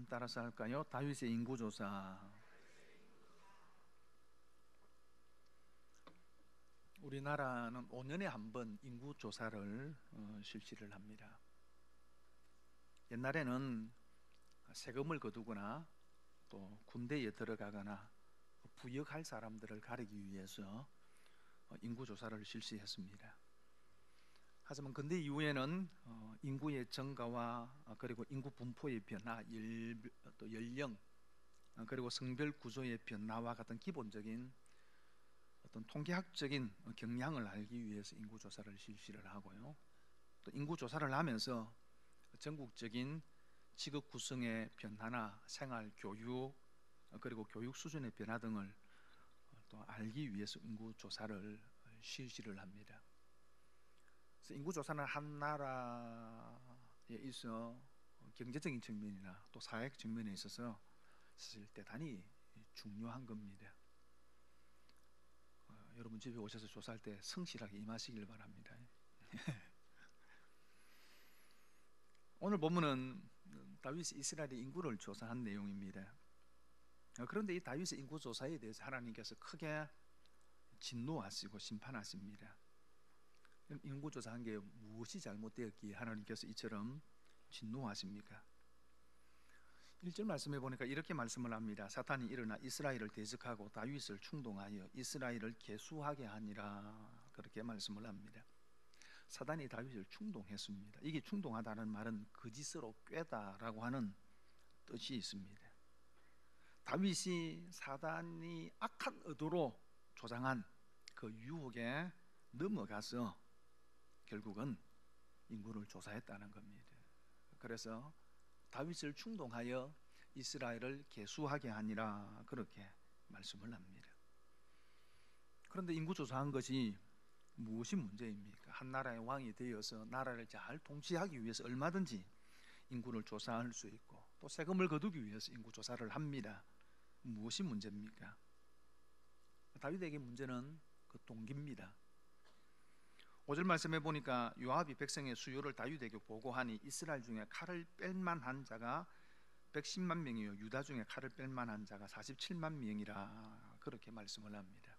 따라서 할까요? 다윗의 인구조사. 우리나라는 5년에 한 번 인구조사를 실시를 합니다. 옛날에는 세금을 거두거나 또 군대에 들어가거나 부역할 사람들을 가리기 위해서 인구조사를 실시했습니다. 하지만 근대 이후에는 인구의 증가와 그리고 인구 분포의 변화, 또 연령, 그리고 성별 구조의 변화와 같은 기본적인 어떤 통계학적인 경향을 알기 위해서 인구조사를 실시를 하고요. 또 인구조사를 하면서 전국적인 직업 구성의 변화나 생활, 교육, 그리고 교육 수준의 변화 등을 또 알기 위해서 인구조사를 실시를 합니다. 그래서 인구조사는 한 나라에 있어 경제적인 측면이나 또 사회적 측면에 있어서 사실 대단히 중요한 겁니다. 여러분 집에 오셔서 조사할 때 성실하게 임하시길 바랍니다. 오늘 본문은 다윗이 이스라엘의 인구를 조사한 내용입니다. 그런데 이 다윗의 인구 조사에 대해서 하나님께서 크게 진노하시고 심판하십니다. 인구 조사한 게 무엇이 잘못되었기에 하나님께서 이처럼 진노하십니까? 1절 말씀해 보니까 이렇게 말씀을 합니다. 사탄이 일어나 이스라엘을 대적하고 다윗을 충동하여 이스라엘을 계수하게 하니라, 그렇게 말씀을 합니다. 사단이 다윗을 충동했습니다. 이게 충동하다는 말은 거짓으로 꾀다라고 하는 뜻이 있습니다. 다윗이 사단이 악한 의도로 조장한 그 유혹에 넘어가서 결국은 인구를 조사했다는 겁니다. 그래서 다윗을 충동하여 이스라엘을 계수하게 하니라, 그렇게 말씀을 합니다. 그런데 인구 조사한 것이 무엇이 문제입니까? 한 나라의 왕이 되어서 나라를 잘 통치하기 위해서 얼마든지 인구를 조사할 수 있고 또 세금을 거두기 위해서 인구 조사를 합니다. 무엇이 문제입니까? 다윗에게 문제는 그 동기입니다. 5절 말씀해 보니까 요압이 백성의 수요를 다윗에게 보고하니 이스라엘 중에 칼을 뺄 만한 자가 110만 명이요 유다 중에 칼을 뺄 만한 자가 47만 명이라, 그렇게 말씀을 합니다.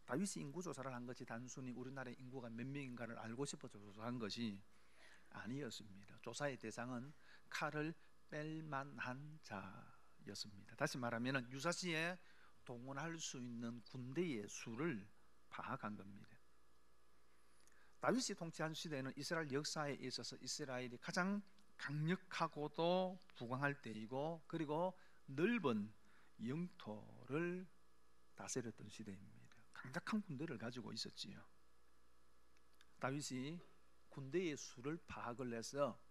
다윗이 인구조사를 한 것이 단순히 우리나라의 인구가 몇 명인가를 알고 싶어서 조사한 것이 아니었습니다. 조사의 대상은 칼을 뺄 만한 자였습니다. 다시 말하면 유사시에 동원할 수 있는 군대의 수를 파악한 겁니다. 다윗이 통치한 시대는 이스라엘 역사에 있어서 이스라엘이 가장 강력하고도 부강할 때이고 그리고 넓은 영토를 다스렸던 시대입니다. 강력한 군대를 가지고 있었지요. 다윗이 군대의 수를 파악을 해서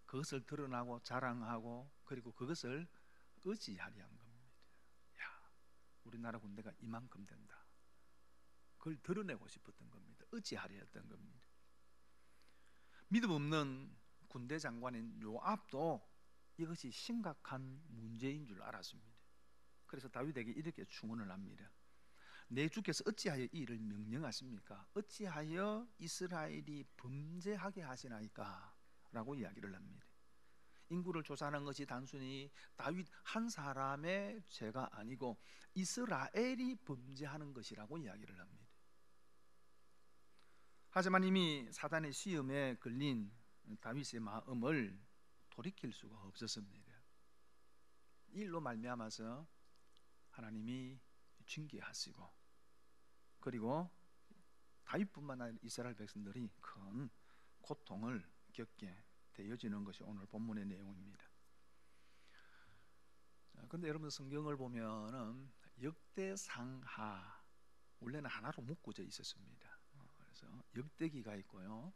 그것을 드러나고 자랑하고 그리고 그것을 의지하려 한 겁니다. 야, 우리나라 군대가 이만큼 된다. 그걸 드러내고 싶었던 겁니다. 의지하려 했던 겁니다. 믿음 없는 군대 장관인 요압도 이것이 심각한 문제인 줄 알았습니다. 그래서 다윗에게 이렇게 충언을 합니다. 내 주께서 어찌하여 이 일을 명령하십니까? 어찌하여 이스라엘이 범죄하게 하시나이까? 라고 이야기를 합니다. 인구를 조사하는 것이 단순히 다윗 한 사람의 죄가 아니고 이스라엘이 범죄하는 것이라고 이야기를 합니다. 하지만 이미 사단의 시험에 걸린 다윗의 마음을 돌이킬 수가 없었습니다. 이 일로 말미암아서 하나님이 징계하시고 그리고 다윗뿐만 아니라 이스라엘 백성들이 큰 고통을 겪게 되어지는 것이 오늘 본문의 내용입니다. 그런데 여러분 성경을 보면은 역대상하 원래는 하나로 묶어져 있었습니다. 그래서 역대기가 있고요.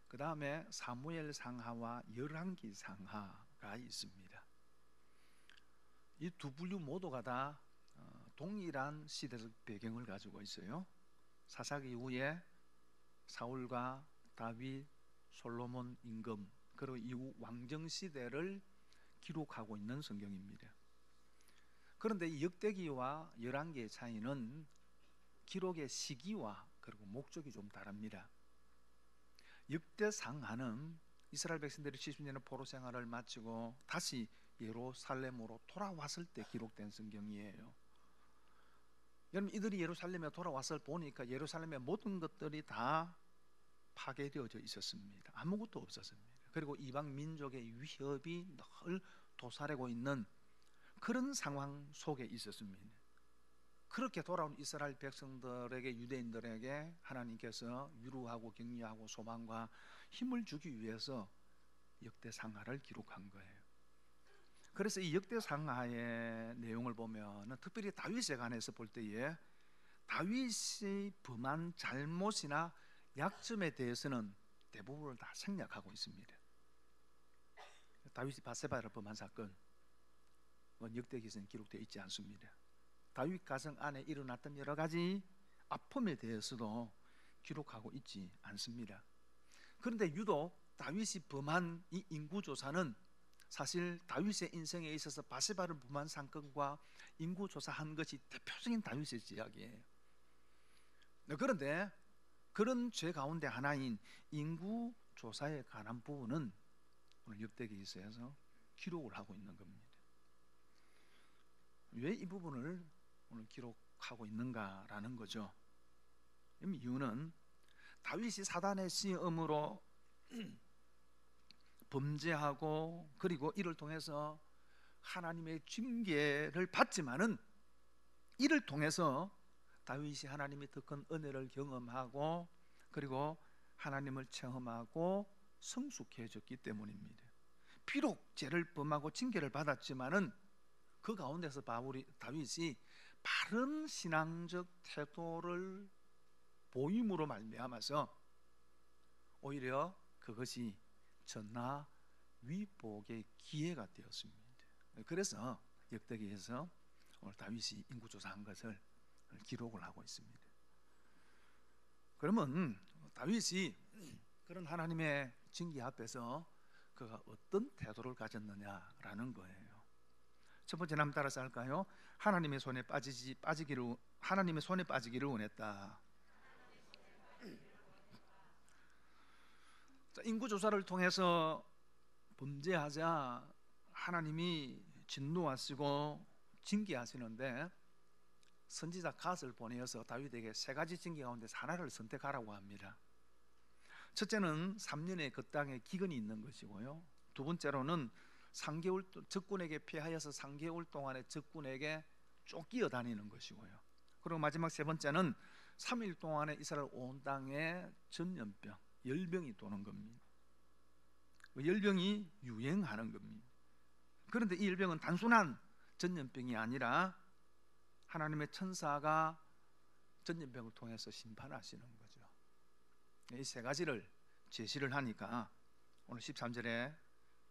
그 다음에 사무엘상하와 열왕기상하가 있습니다. 이 두 분류 모두가 다 동일한 시대적 배경을 가지고 있어요. 사사기 이후에 사울과 다윗, 솔로몬, 임금 그리고 이후 왕정 시대를 기록하고 있는 성경입니다. 그런데 이 역대기와 열왕기의 차이는 기록의 시기와 그리고 목적이 좀 다릅니다. 역대상하는 이스라엘 백성들이 70년의 포로 생활을 마치고 다시 예루살렘으로 돌아왔을 때 기록된 성경이에요. 여러분, 이들이 예루살렘에 돌아왔을 보니까 예루살렘의 모든 것들이 다 파괴되어져 있었습니다. 아무것도 없었습니다. 그리고 이방 민족의 위협이 늘 도사리고 있는 그런 상황 속에 있었습니다. 그렇게 돌아온 이스라엘 백성들에게, 유대인들에게 하나님께서 위로하고 격려하고 소망과 힘을 주기 위해서 역대상하를 기록한 거예요. 그래서 이 역대상하의 내용을 보면 특별히 다윗에 관해서 볼 때에 다윗이 범한 잘못이나 약점에 대해서는 대부분을 다 생략하고 있습니다. 다윗이 밧세바를 범한 사건, 역대기서는 기록되어 있지 않습니다. 다윗 가정 안에 일어났던 여러 가지 아픔에 대해서도 기록하고 있지 않습니다. 그런데 유독 다윗이 범한 이 인구조사는 사실 다윗의 인생에 있어서 밧세바를 범한 사건과 인구조사한 것이 대표적인 다윗의 이야기예요. 그런데 그런 죄 가운데 하나인 인구조사에 관한 부분은 오늘 역대기서에서 기록을 하고 있는 겁니다. 왜 이 부분을 오늘 기록하고 있는가라는 거죠. 이유는 다윗이 사단의 시험으로 범죄하고 그리고 이를 통해서 하나님의 징계를 받지만은 이를 통해서 다윗이 하나님의 더 큰 은혜를 경험하고 그리고 하나님을 체험하고 성숙해졌기 때문입니다. 비록 죄를 범하고 징계를 받았지만은 그 가운데서 다윗이 바른 신앙적 태도를 보임으로 말미암아서 오히려 그것이 전나 위복의 기회가 되었습니다. 그래서 역대기에서 오늘 다윗이 인구조사한 것을 기록을 하고 있습니다. 그러면 다윗이 그런 하나님의 징계 앞에서 그가 어떤 태도를 가졌느냐라는 거예요. 첫 번째 한번 따라서 할까요? 하나님의 손에 빠지기를 원했다. 인구조사를 통해서 범죄하자 하나님이 진노하시고 징계하시는데 선지자 갓을 보내어서 다윗에게 세 가지 징계 가운데 하나를 선택하라고 합니다. 첫째는 3년의 그 땅에 기근이 있는 것이고요. 두 번째로는 3개월 적군에게 피하여서 3개월 동안에 적군에게 쫓기어 다니는 것이고요. 그리고 마지막 세 번째는 3일 동안에 이스라엘 온 땅에 전염병, 열병이 도는 겁니다. 열병이 유행하는 겁니다. 그런데 이 열병은 단순한 전염병이 아니라 하나님의 천사가 전염병을 통해서 심판하시는 거죠. 이 세 가지를 제시를 하니까 오늘 13절에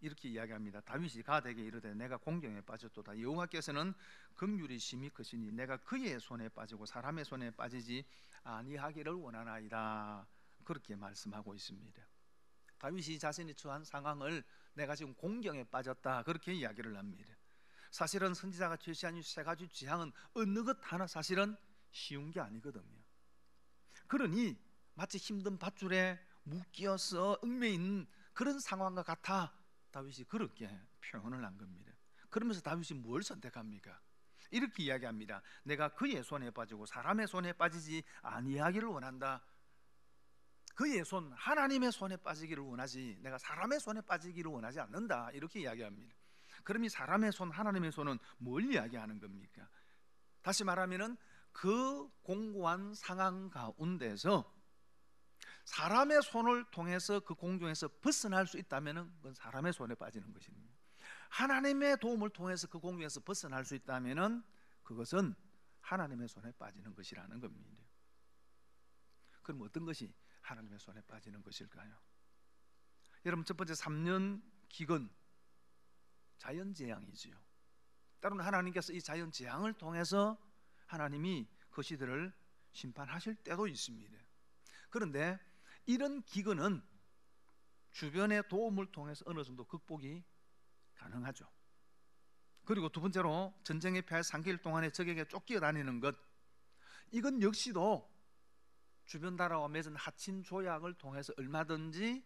이렇게 이야기합니다. 다윗이 갓에게 이르되 내가 공경에 빠졌도다. 여호와께서는 긍휼이 심히 크시니 내가 그의 손에 빠지고 사람의 손에 빠지지 아니하기를 원하나이다. 그렇게 말씀하고 있습니다. 다윗이 자신이 처한 상황을 내가 지금 공경에 빠졌다 그렇게 이야기를 합니다. 사실은 선지자가 제시한 이 세 가지 지향은 어느 것 하나 사실은 쉬운 게 아니거든요. 그러니 마치 힘든 밧줄에 묶여서 얽매여 있는 그런 상황과 같아 다윗이 그렇게 표현을 한 겁니다. 그러면서 다윗이 뭘 선택합니까? 이렇게 이야기합니다. 내가 그의 손에 빠지고 사람의 손에 빠지지 아니하기를 원한다. 그의 손, 하나님의 손에 빠지기를 원하지 내가 사람의 손에 빠지기를 원하지 않는다. 이렇게 이야기합니다. 그럼 이 사람의 손, 하나님의 손은 뭘 이야기하는 겁니까? 다시 말하면은 그 공고한 상황 가운데서 사람의 손을 통해서 그 공경에서 벗어날 수 있다면은 그건 사람의 손에 빠지는 것입니다. 하나님의 도움을 통해서 그 공경에서 벗어날 수 있다면은 그것은 하나님의 손에 빠지는 것이라는 겁니다. 그럼 어떤 것이 하나님의 손에 빠지는 것일까요? 여러분, 첫 번째 3년 기근, 자연재앙이지요. 때로는 하나님께서 이 자연재앙을 통해서 하나님이 그 시대를 심판하실 때도 있습니다. 그런데 이런 기근은 주변의 도움을 통해서 어느 정도 극복이 가능하죠. 그리고 두 번째로 전쟁에 패할 3개월 동안에 적에게 쫓겨 다니는 것, 이건 역시도 주변 나라와 맺은 하친 조약을 통해서 얼마든지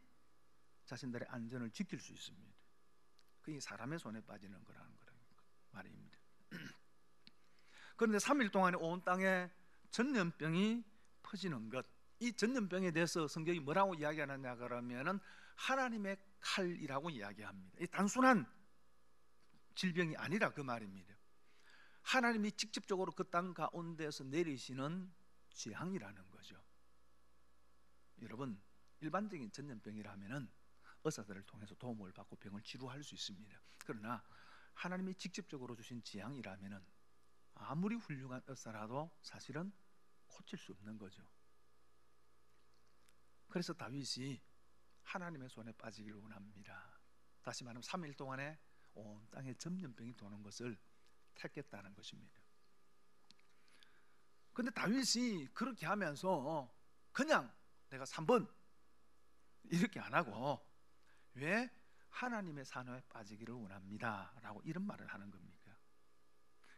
자신들의 안전을 지킬 수 있습니다. 그게 사람의 손에 빠지는 거라는 말입니다. 그런데 3일 동안에 온 땅에 전염병이 퍼지는 것, 이 전염병에 대해서 성경이 뭐라고 이야기하느냐 그러면은 하나님의 칼이라고 이야기합니다. 이 단순한 질병이 아니라 그 말입니다. 하나님이 직접적으로 그 땅 가운데서 내리시는 재앙이라는 거죠. 여러분, 일반적인 전염병이라면은 의사들을 통해서 도움을 받고 병을 치료할 수 있습니다. 그러나 하나님이 직접적으로 주신 재앙이라면은 아무리 훌륭한 의사라도 사실은 고칠 수 없는 거죠. 그래서 다윗이 하나님의 손에 빠지기를 원합니다. 다시 말하면 3일 동안에 온 땅에 전염병이 도는 것을 택했다는 것입니다. 그런데 다윗이 그렇게 하면서 그냥 내가 3번 이렇게 안 하고 왜 하나님의 산호에 빠지기를 원합니다 라고 이런 말을 하는 겁니까?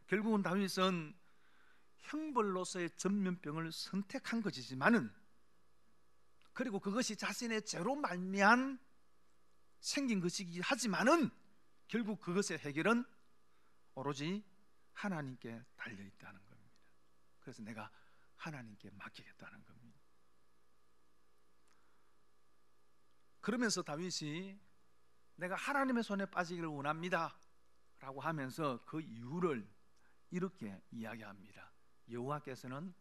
결국은 다윗은 형벌로서의 전염병을 선택한 것이지만은, 그리고 그것이 자신의 죄로 말미암 생긴 것이긴 하지만은 결국 그것의 해결은 오로지 하나님께 달려 있다는 겁니다. 그래서 내가 하나님께 맡기겠다는 겁니다. 그러면서 다윗이 내가 하나님의 손에 빠지기를 원합니다 라고 하면서 그 이유를 이렇게 이야기합니다. 여호와께서는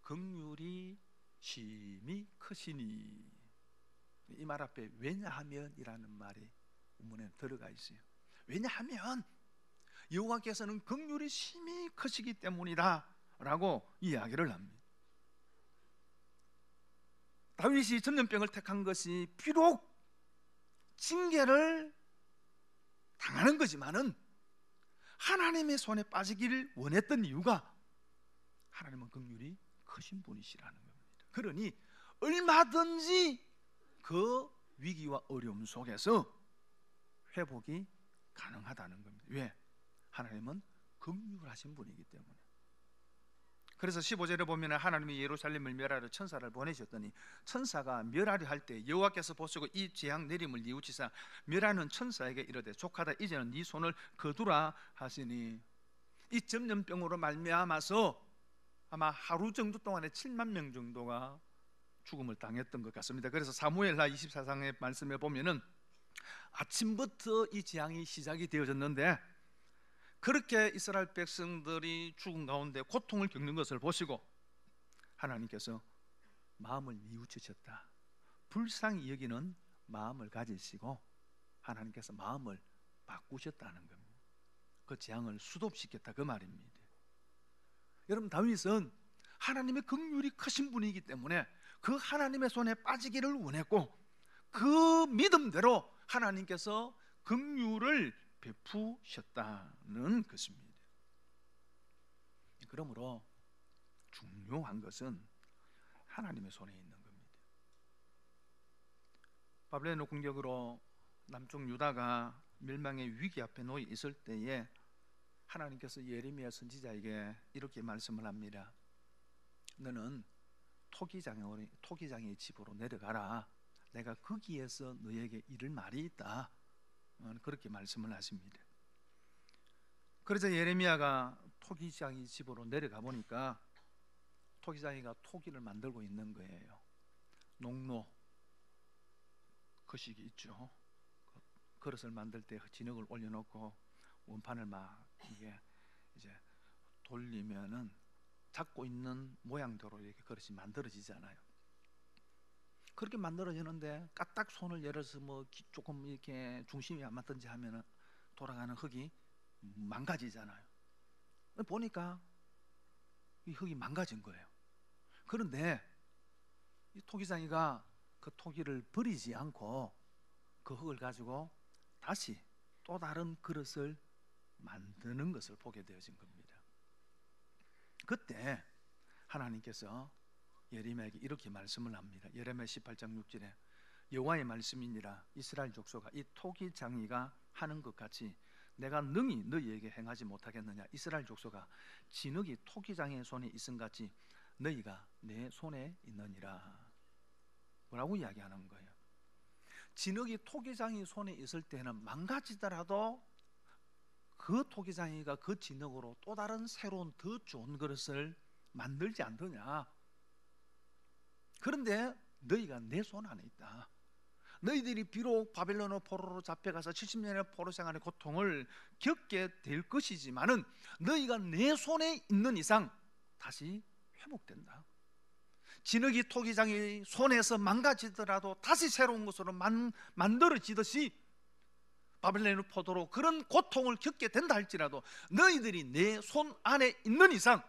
긍휼이 심히 크시니. 이 말 앞에 왜냐하면 이라는 말이 본문에 들어가 있어요. 왜냐하면 여호와께서는 긍휼이 심히 크시기 때문이다 라고 이야기를 합니다. 다윗이 전염병을 택한 것이 비록 징계를 당하는 거지만은 하나님의 손에 빠지기를 원했던 이유가 하나님은 긍휼이 크신 분이시라는 겁니다. 그러니 얼마든지 그 위기와 어려움 속에서 회복이 가능하다는 겁니다. 왜? 하나님은 긍휼하신 분이기 때문에. 그래서 15절에 보면 하나님이 예루살렘을 멸하려 천사를 보내셨더니 천사가 멸하려 할 때 여호와께서 보시고 이 재앙 내림을 뉘우치사 멸하는 천사에게 이르되 족하다 이제는 네 손을 거두라 하시니. 이 전염병으로 말미암아서 아마 하루 정도 동안에 7만 명 정도가 죽음을 당했던 것 같습니다. 그래서 사무엘하 24장의 말씀에 보면은 아침부터 이 재앙이 시작이 되어졌는데 그렇게 이스라엘 백성들이 죽음 가운데 고통을 겪는 것을 보시고 하나님께서 마음을 뉘우치셨다, 불쌍히 여기는 마음을 가지시고 하나님께서 마음을 바꾸셨다는 겁니다. 그 재앙을 수도시켰다 그 말입니다. 여러분, 다윗은 하나님의 긍휼이 크신 분이기 때문에 그 하나님의 손에 빠지기를 원했고 그 믿음대로 하나님께서 긍휼을 베푸셨다는 것입니다. 그러므로 중요한 것은 하나님의 손에 있는 겁니다. 바벨론 공격으로 남쪽 유다가 멸망의 위기 앞에 놓여 있을 때에 하나님께서 예레미야 선지자에게 이렇게 말씀을 합니다. 너는 토기장의 집으로 내려가라. 내가 거기에서 너에게 이를 말이 있다. 그렇게 말씀을 하십니다. 그래서 예레미야가 토기장의 집으로 내려가 보니까 토기장이가 토기를 만들고 있는 거예요. 농로 거식이 있죠. 그릇을 만들 때 진흙을 올려놓고 원판을 막 이게 이제 돌리면은 잡고 있는 모양대로 이렇게 그릇이 만들어지잖아요. 그렇게 만들어지는데 까딱 손을 열어서 뭐 조금 이렇게 중심이 안 맞든지 하면은 돌아가는 흙이 망가지잖아요. 보니까 이 흙이 망가진 거예요. 그런데 이 토기장이가 그 토기를 버리지 않고 그 흙을 가지고 다시 또 다른 그릇을 만드는 것을 보게 되어진 겁니다. 그때 하나님께서 예레미야에게 이렇게 말씀을 합니다. 예레미야 18장 6절에 여호와의 말씀이니라 이스라엘 족속아 이 토기장이가 하는 것 같이 내가 능히 너희에게 행하지 못하겠느냐. 이스라엘 족속아 진흙이 토기장의 손에 있음 같이 너희가 내 손에 있느니라. 뭐라고 이야기하는 거예요? 진흙이 토기장이 손에 있을 때는 망가지더라도 그 토기장이가 그 진흙으로 또 다른 새로운 더 좋은 그릇을 만들지 않느냐. 그런데 너희가 내 손 안에 있다. 너희들이 비록 바벨론의 포로로 잡혀가서 70년의 포로 생활의 고통을 겪게 될 것이지만은 너희가 내 손에 있는 이상 다시 회복된다. 진흙이 토기장이 손에서 망가지더라도 다시 새로운 것으로 만들어지듯이 바벨론의 포도로 그런 고통을 겪게 된다 할지라도 너희들이 내 손 안에 있는 이상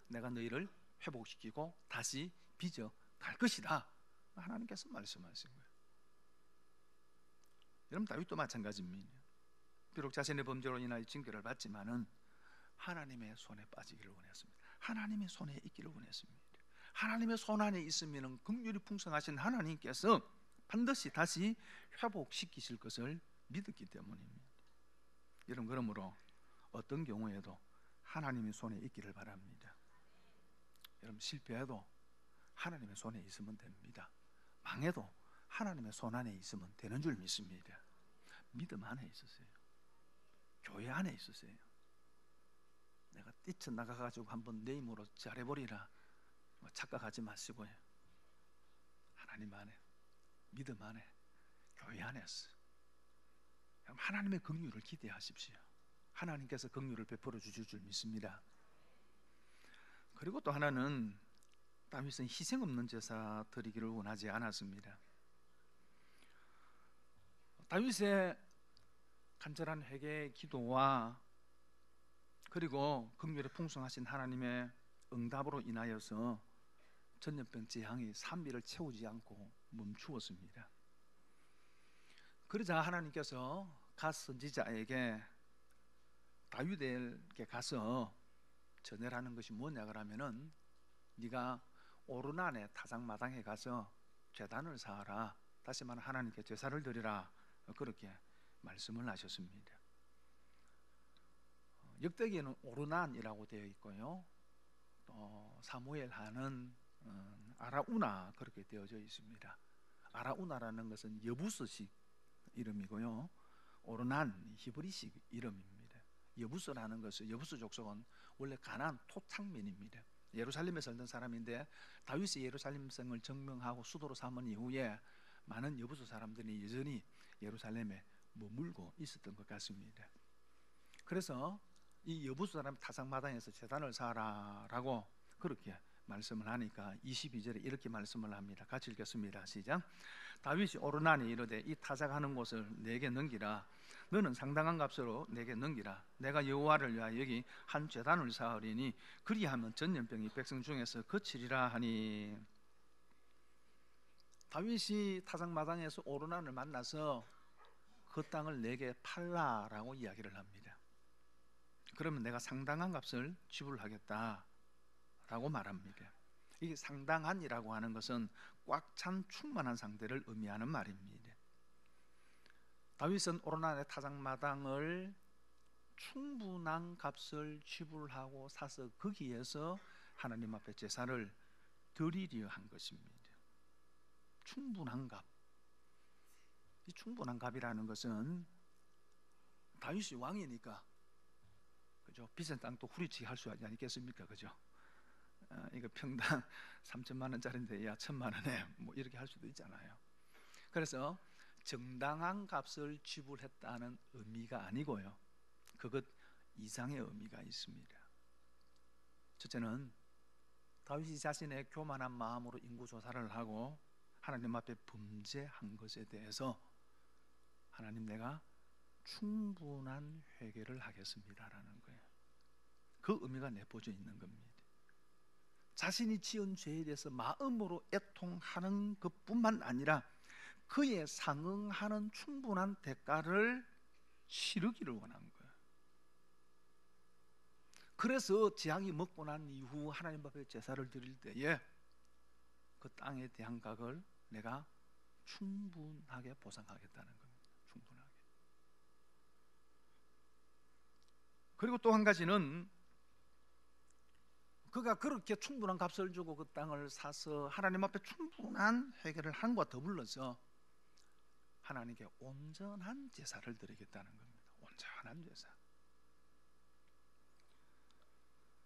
내가 너희를 회복시키고 다시 빚어 갈 것이다. 하나님께서 말씀하신 거예요. 여러분, 다윗도 마찬가지입니다. 비록 자신의 범죄로 인하여 징계를 받지만은 하나님의 손에 빠지기를 원했습니다. 하나님의 손에 있기를 원했습니다. 하나님의 손 안에 있으면 긍휼이 풍성하신 하나님께서 반드시 다시 회복시키실 것을 믿었기 때문입니다. 여러분, 그러므로 어떤 경우에도 하나님의 손에 있기를 바랍니다. 여러분, 실패해도 하나님의 손에 있으면 됩니다. 망해도 하나님의 손 안에 있으면 되는 줄 믿습니다. 믿음 안에 있으세요. 교회 안에 있으세요. 내가 뛰쳐나가가지고 한번 내 힘으로 잘해버리라 착각하지 마시고요. 하나님 안에, 믿음 안에, 교회 안에서 하나님의 긍휼을 기대하십시오. 하나님께서 긍휼을 베풀어 주실 줄 믿습니다. 그리고 또 하나는 다윗은 희생 없는 제사 드리기를 원하지 않았습니다. 다윗의 간절한 회개의 기도와 그리고 긍휼에 풍성하신 하나님의 응답으로 인하여서 전염병 재앙이 산비를 채우지 않고 멈추었습니다. 그러자 하나님께서 갓 선지자에게 다윗에게 가서 전해라는 것이 뭐냐 그러면은 네가 오르난의 타작마당에 가서 제단을 쌓아라. 다시 말하면 하나님께 제사를 드리라. 그렇게 말씀을 하셨습니다. 역대기에는 오르난이라고 되어 있고요. 또 사무엘하는 아라우나 그렇게 되어져 있습니다. 아라우나라는 것은 여부스식 이름이고요. 오르난 히브리식 이름입니다. 여부스라는 것은 여부스 족속은 원래 가나안 토착민입니다. 예루살렘에 살던 사람인데 다윗이 예루살렘성을 정명하고 수도로 삼은 이후에 많은 여부스 사람들이 여전히 예루살렘에 머물고 있었던 것 같습니다. 그래서 이 여부스 사람 타작마당에서 제단을 쌓아라라고 그렇게 말씀을 하니까 22절에 이렇게 말씀을 합니다. 같이 읽겠습니다. 시작. 다윗이 오르나니 이르되 이 타작하는 곳을 내게 넘기라. 너는 상당한 값으로 내게 넘기라. 내가 여호와를 위하여 여기 한 제단을 쌓으리니 그리하면 전염병이 백성 중에서 그치리라 하니. 다윗이 타작마당에서 오르난을 만나서 그 땅을 내게 팔라라고 이야기를 합니다. 그러면 내가 상당한 값을 지불하겠다라고 말합니다. 이게 상당한이라고 하는 것은 꽉 찬 충만한 상대를 의미하는 말입니다. 다윗은 오르난의 타작마당을 충분한 값을 지불하고 사서 거기에서 하나님 앞에 제사를 드리려 한 것입니다. 충분한 값. 이 충분한 값이라는 것은 다윗이 왕이니까 그죠? 비싼 땅도 후리치기 할 수 아니겠습니까? 그죠? 이거 평당 3천만 원짜리인데 야 1,000만 원에 뭐 이렇게 할 수도 있잖아요. 그래서 정당한 값을 지불했다는 의미가 아니고요. 그것 이상의 의미가 있습니다. 첫째는 다윗이 자신의 교만한 마음으로 인구조사를 하고 하나님 앞에 범죄한 것에 대해서 하나님 내가 충분한 회개를 하겠습니다라는 거예요. 그 의미가 내포져 있는 겁니다. 자신이 지은 죄에 대해서 마음으로 애통하는 것뿐만 아니라 그에 상응하는 충분한 대가를 치르기를 원한 거예요. 그래서 재앙이 먹고 난 이후 하나님 앞에 제사를 드릴 때에 그 땅에 대한 값을 내가 충분하게 보상하겠다는 겁니다. 충분하게. 그리고 또 한 가지는 그가 그렇게 충분한 값을 주고 그 땅을 사서 하나님 앞에 충분한 회개를 한 것과 더불어서 하나님께 온전한 제사를 드리겠다는 겁니다. 온전한 제사.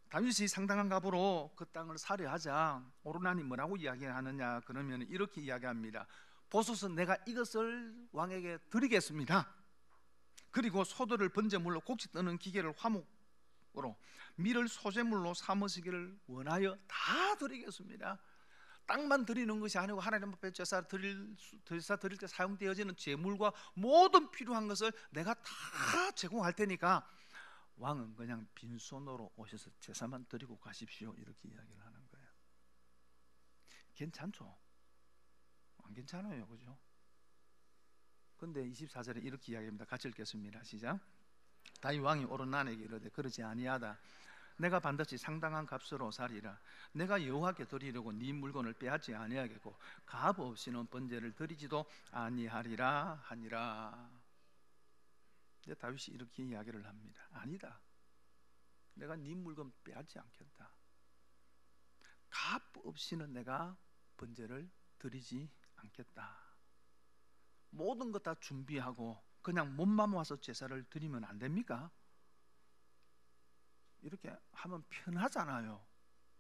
다윗이 상당한 값으로 그 땅을 살해하자 오르난이 뭐라고 이야기하느냐 그러면 이렇게 이야기합니다. 보소서, 내가 이것을 왕에게 드리겠습니다. 그리고 소들을 번제물로 곡식 떠는 기계를 화목으로 밀을 소제물로 삼으시기를 원하여 다 드리겠습니다. 땅만 드리는 것이 아니고 하나님 앞에 제사 드릴 때 사용되어지는 제물과 모든 필요한 것을 내가 다 제공할 테니까 왕은 그냥 빈손으로 오셔서 제사만 드리고 가십시오. 이렇게 이야기를 하는 거예요. 괜찮죠? 안 괜찮아요, 그죠? 근데 24절에 이렇게 이야기합니다. 같이 읽겠습니다. 시작. 다윗 왕이 오르난에게 이르되 그러지 아니하다. 내가 반드시 상당한 값으로 살리라. 내가 여호와께 드리려고 네 물건을 빼앗지 아니하겠고 값 없이는 번제를 드리지도 아니하리라 하니라. 근데 다윗이 이렇게 이야기를 합니다. 아니다. 내가 네 물건 빼앗지 않겠다. 값 없이는 내가 번제를 드리지 않겠다. 모든 것 다 준비하고 그냥 몸만 와서 제사를 드리면 안 됩니까? 이렇게 하면 편하잖아요,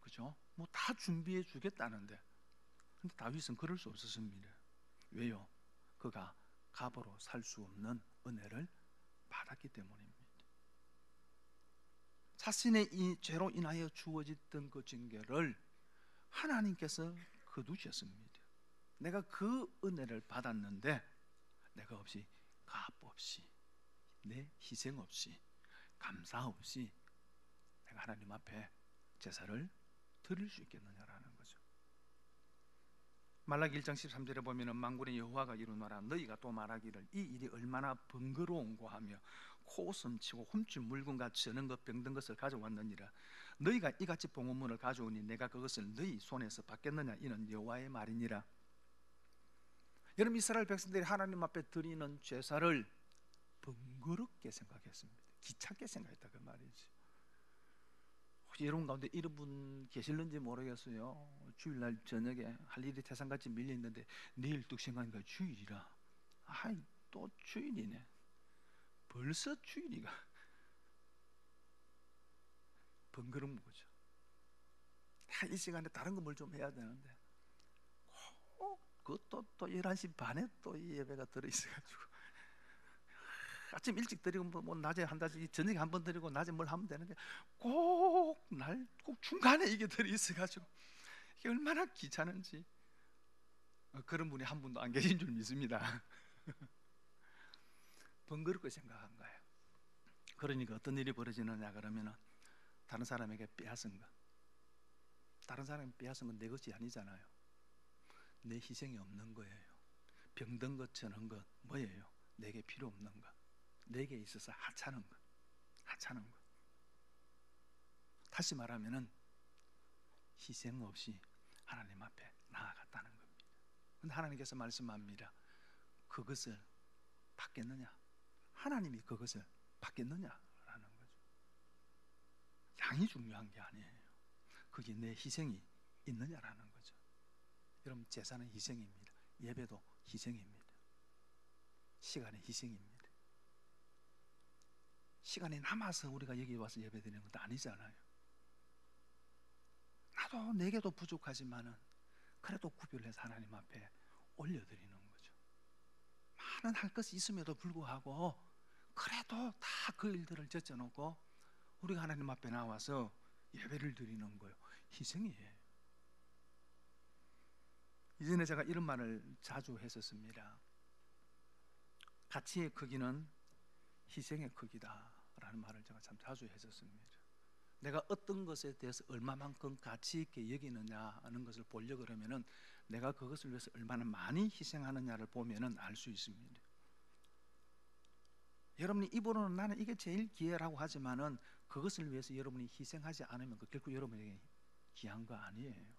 그죠? 뭐 다 준비해 주겠다는데. 근데 다윗은 그럴 수 없었습니다. 왜요? 그가 값으로 살 수 없는 은혜를 받았기 때문입니다. 자신의 이 죄로 인하여 주어졌던 그 징계를 하나님께서 거두셨습니다. 내가 그 은혜를 받았는데 내가 없이, 값 없이, 내 희생 없이, 감사 없이 내가 하나님 앞에 제사를 드릴 수 있겠느냐라는 거죠. 말라기 1장 13절에 보면은 만군의 여호와가 이루노라. 너희가 또 말하기를 이 일이 얼마나 번거로운고 하며 코웃음치고 훔친 물건과 저는 것 병든 것을 가져왔느니라. 너희가 이같이 봉헌물을 가져오니 내가 그것을 너희 손에서 받겠느냐. 이는 여호와의 말이니라. 여러분, 이스라엘 백성들이 하나님 앞에 드리는 제사를 번거롭게 생각했습니다. 귀찮게 생각했다 그 말이지. 혹시 여러분 가운데 이런 분 계실는지 모르겠어요. 주일날 저녁에 할 일이 태산같이 밀려있는데 내일 뚝 생각하니까 주일이라. 아이, 또 주일이네. 벌써 주일이가. 번거로운 거죠. 이 시간에 다른 거 뭘 좀 해야 되는데 그것도 또 11시 반에 또 이 예배가 들어있어가지고 아침 일찍 드리고 뭐 낮에 한다지 저녁에 한 번 드리고 낮에 뭘 하면 되는데 꼭 중간에 이게 들어있어가지고 이게 얼마나 귀찮은지. 그런 분이 한 분도 안 계신 줄 믿습니다. 번거롭게 생각한 거예요. 그러니까 어떤 일이 벌어지느냐 그러면은 다른 사람에게 빼앗은 것, 다른 사람이 빼앗은 건 내 것이 아니잖아요. 내 희생이 없는 거예요. 병든 것 저는 것 뭐예요? 내게 필요 없는 것, 내게 있어서 하찮은 것, 하찮은 것. 다시 말하면은 희생 없이 하나님 앞에 나아갔다는 겁니다. 근데 하나님께서 말씀합니다. 그것을 받겠느냐? 하나님이 그것을 받겠느냐라는 거죠. 양이 중요한 게 아니에요. 그게 내 희생이 있느냐라는 거죠. 여러분, 제사는 희생입니다. 예배도 희생입니다. 시간의 희생입니다. 시간이 남아서 우리가 여기 와서 예배드리는 것도 아니잖아요. 나도 내게도 부족하지만은 그래도 구별해서 하나님 앞에 올려드리는 거죠. 많은 할 것이 있음에도 불구하고 그래도 다 그 일들을 제쳐놓고 우리가 하나님 앞에 나와서 예배를 드리는 거예요. 희생이에요. 이전에 제가 이런 말을 자주 했었습니다. 가치의 크기는 희생의 크기다라는 말을 제가 참 자주 했었습니다. 내가 어떤 것에 대해서 얼마만큼 가치 있게 여기느냐 하는 것을 보려고 그러면은 내가 그것을 위해서 얼마나 많이 희생하느냐를 보면은 알 수 있습니다. 여러분이 입으로는 나는 이게 제일 귀해라고 하지만은 그것을 위해서 여러분이 희생하지 않으면 그 결코 여러분에게 귀한 거 아니에요.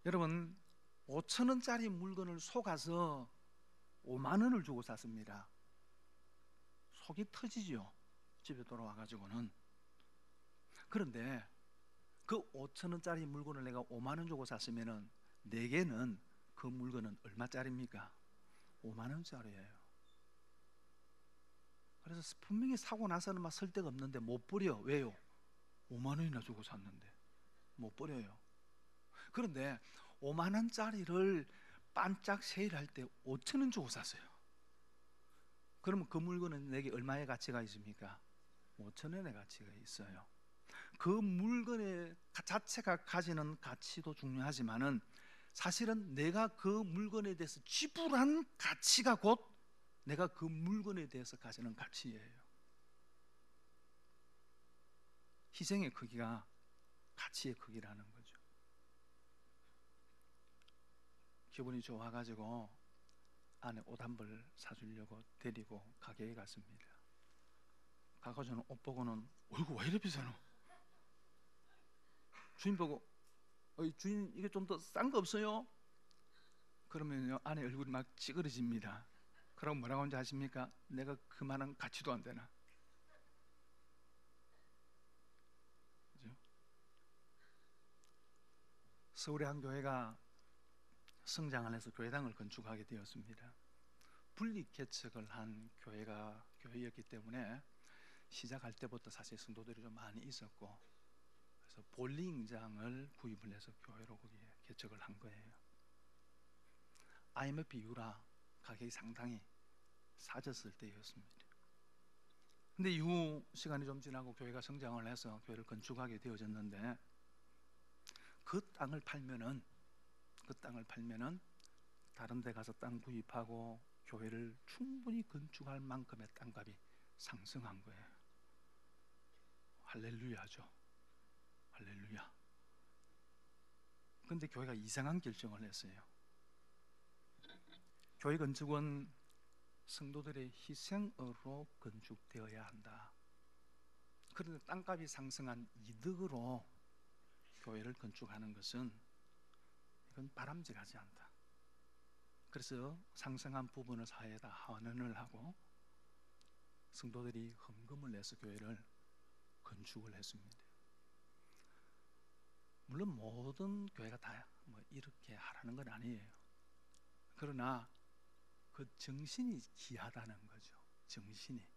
여러분, 5,000원짜리 물건을 속아서 5만 원을 주고 샀습니다. 속이 터지죠. 집에 돌아와가지고는. 그런데 그 5,000원짜리 물건을 내가 5만 원 주고 샀으면은 내게는 그 물건은 얼마짜리입니까? 5만 원짜리예요. 그래서 분명히 사고 나서는 막 쓸 데가 없는데 못 버려. 왜요? 5만 원이나 주고 샀는데 못 버려요. 그런데 5만 원짜리를 반짝 세일할 때 5천 원 주고 샀어요. 그러면 그 물건은 내게 얼마의 가치가 있습니까? 5천 원의 가치가 있어요. 그 물건의 자체가 가지는 가치도 중요하지만은 사실은 내가 그 물건에 대해서 지불한 가치가 곧 내가 그 물건에 대해서 가지는 가치예요. 희생의 크기가 가치의 크기라는 거죠. 기분이 좋아가지고 아내 옷 한 벌 사주려고 데리고 가게에 갔습니다. 가가지고는 옷 보고는 어이구 왜 이래 비싸노? 주인 보고 주인 이게 좀 더 싼 거 없어요? 그러면요 아내 얼굴이 막 찌그러집니다. 그럼 뭐라고 하는지 아십니까? 내가 그만한 가치도 안 되나? 그죠? 서울의 한 교회가 성장을 해서 교회당을 건축하게 되었습니다. 분리 개척을 한 교회였기 때문에 시작할 때부터 사실 성도들이 좀 많이 있었고, 그래서 볼링장을 구입을 해서 교회로 거기에 개척을 한 거예요. IMF 이후라 가격이 상당히 싸졌을 때였습니다. 근데 이후 시간이 좀 지나고 교회가 성장을 해서 교회를 건축하게 되어졌는데 그 땅을 팔면은 다른 데 가서 땅 구입하고 교회를 충분히 건축할 만큼의 땅값이 상승한 거예요. 할렐루야죠. 할렐루야. 근데 교회가 이상한 결정을 했어요. 교회 건축은 성도들의 희생으로 건축되어야 한다. 그런데 땅값이 상승한 이득으로 교회를 건축하는 것은 이건 바람직하지 않다. 그래서 상승한 부분을 사회에다 환원을 하고 성도들이 헌금을 내서 교회를 건축을 했습니다. 물론 모든 교회가 다 뭐 이렇게 하라는 건 아니에요. 그러나 그 정신이 귀하다는 거죠. 정신이,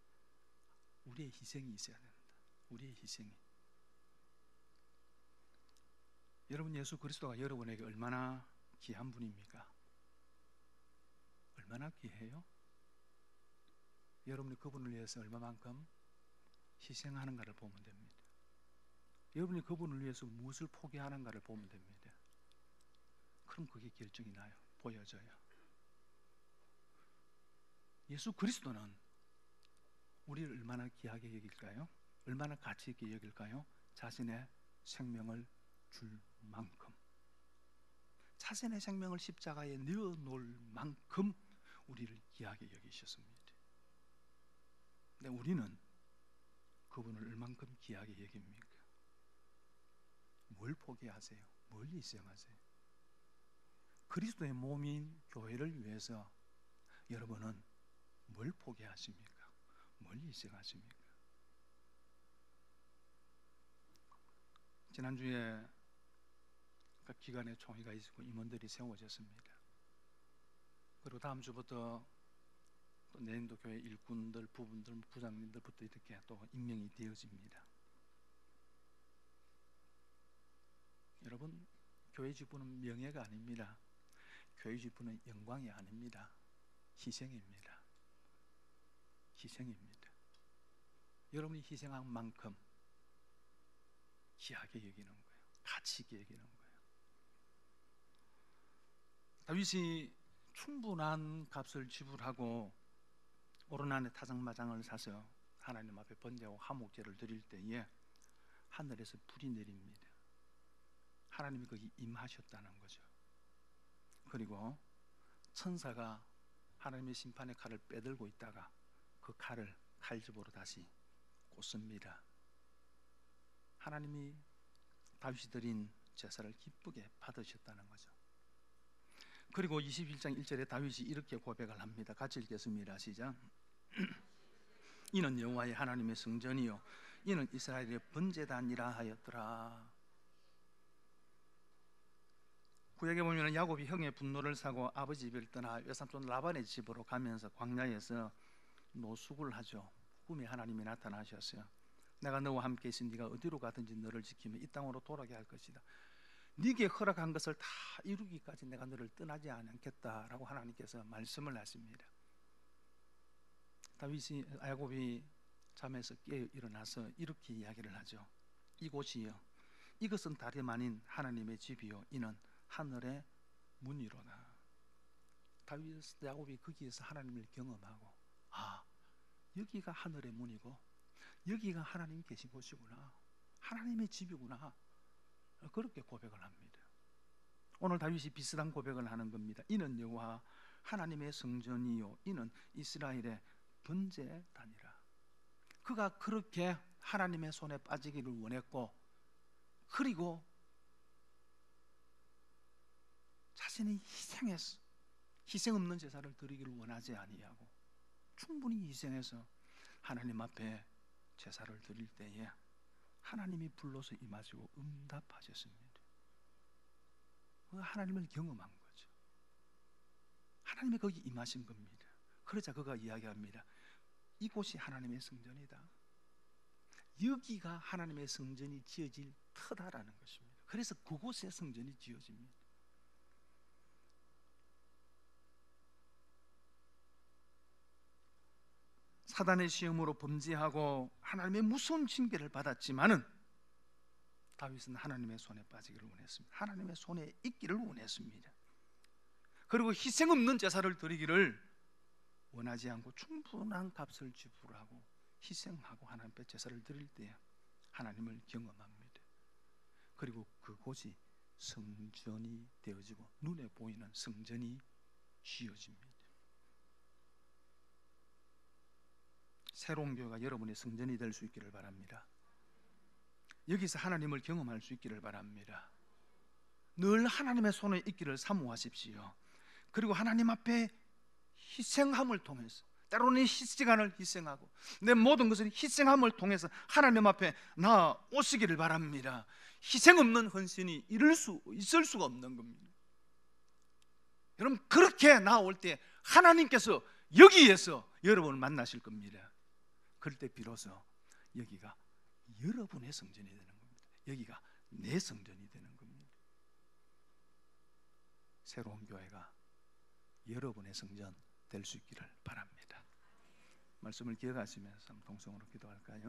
우리의 희생이 있어야 된다. 우리의 희생이. 여러분, 예수 그리스도가 여러분에게 얼마나 귀한 분입니까? 얼마나 귀해요? 여러분이 그분을 위해서 얼마만큼 희생하는가를 보면 됩니다. 여러분이 그분을 위해서 무엇을 포기하는가를 보면 됩니다. 그럼 그게 결정이 나요. 보여져요. 예수 그리스도는 우리를 얼마나 귀하게 여길까요? 얼마나 가치 있게 여길까요? 자신의 생명을 줄 만큼, 자신의 생명을 십자가에 내어놓을 만큼 우리를 귀하게 여기셨습니다. 근데 우리는 그분을 얼만큼 귀하게 여깁니까? 뭘 포기하세요? 뭘 희생하세요? 그리스도의 몸인 교회를 위해서 여러분은 뭘 포기하십니까? 뭘 희생하십니까? 지난주에 각 기관의 총회가 있고 임원들이 세워졌습니다. 그리고 다음 주부터 또 내년도 교회 일꾼들, 부분들, 부장님들부터 이렇게 또 임명이 되어집니다. 여러분, 교회 직분은 명예가 아닙니다. 교회 직분은 영광이 아닙니다. 희생입니다. 희생입니다. 여러분이 희생한 만큼 귀하게 여기는 거예요. 가치 있게 여기는 거예요. 다윗이 충분한 값을 지불하고 오르난의 타작마장을 사서 하나님 앞에 번제하고 화목제를 드릴 때에 하늘에서 불이 내립니다. 하나님이 거기 임하셨다는 거죠. 그리고 천사가 하나님의 심판의 칼을 빼들고 있다가 그 칼을 칼집으로 다시 꽂습니다. 하나님이 다윗이 드린 제사를 기쁘게 받으셨다는 거죠. 그리고 21장 1절에 다윗이 이렇게 고백을 합니다. 같이 읽겠습니다. 시작. 이는 여호와의 하나님의 성전이요 이는 이스라엘의 번제단이라 하였더라. 구약에 보면 야곱이 형의 분노를 사고 아버지 집을 떠나 외삼촌 라반의 집으로 가면서 광야에서 노숙을 하죠. 꿈에 하나님이 나타나셨어요. 내가 너와 함께 있으니 네가 어디로 가든지 너를 지키며 이 땅으로 돌아가게 할 것이다. 네게 허락한 것을 다 이루기까지 내가 너를 떠나지 않겠다라고 하나님께서 말씀을 하십니다. 야곱이 잠에서 깨어 일어나서 이렇게 이야기를 하죠. 이곳이요, 이것은 다름 아닌 하나님의 집이요, 이는 하늘의 문이로다. 야곱이 거기에서 하나님을 경험하고, 여기가 하늘의 문이고 여기가 하나님 계신 곳이구나, 하나님의 집이구나, 그렇게 고백을 합니다. 오늘 다윗이 비슷한 고백을 하는 겁니다. 이는 여호와 하나님의 성전이요, 이는 이스라엘의 번제단이라. 그가 그렇게 하나님의 손에 빠지기를 원했고, 그리고 자신이 희생해서 희생 없는 제사를 드리기를 원하지 아니하고 충분히 희생해서 하나님 앞에 제사를 드릴 때에 하나님이 불러서 임하시고 응답하셨습니다. 하나님을 경험한 거죠. 하나님이 거기 임하신 겁니다. 그러자 그가 이야기합니다. 이곳이 하나님의 성전이다. 여기가 하나님의 성전이 지어질 터다라는 것입니다. 그래서 그곳에 성전이 지어집니다. 사단의 시험으로 범죄하고 하나님의 무서운 징계를 받았지만은 다윗은 하나님의 손에 빠지기를 원했습니다. 하나님의 손에 있기를 원했습니다. 그리고 희생 없는 제사를 드리기를 원하지 않고 충분한 값을 지불하고 희생하고 하나님 앞에 제사를 드릴 때 하나님을 경험합니다. 그리고 그곳이 성전이 되어지고 눈에 보이는 성전이 지어집니다. 새로운 교회가 여러분의 성전이 될 수 있기를 바랍니다. 여기서 하나님을 경험할 수 있기를 바랍니다. 늘 하나님의 손에 있기를 사모하십시오. 그리고 하나님 앞에 희생함을 통해서, 때로는 시간을 희생하고 내 모든 것을 희생함을 통해서 하나님 앞에 나오시기를 바랍니다. 희생 없는 헌신이 있을 수가 없는 겁니다. 여러분, 그렇게 나올 때 하나님께서 여기에서 여러분을 만나실 겁니다. 그럴 때 비로소 여기가 여러분의 성전이 되는 겁니다. 여기가 내 성전이 되는 겁니다. 새로운 교회가 여러분의 성전 될 수 있기를 바랍니다. 말씀을 기억하시면서 동성으로 기도할까요?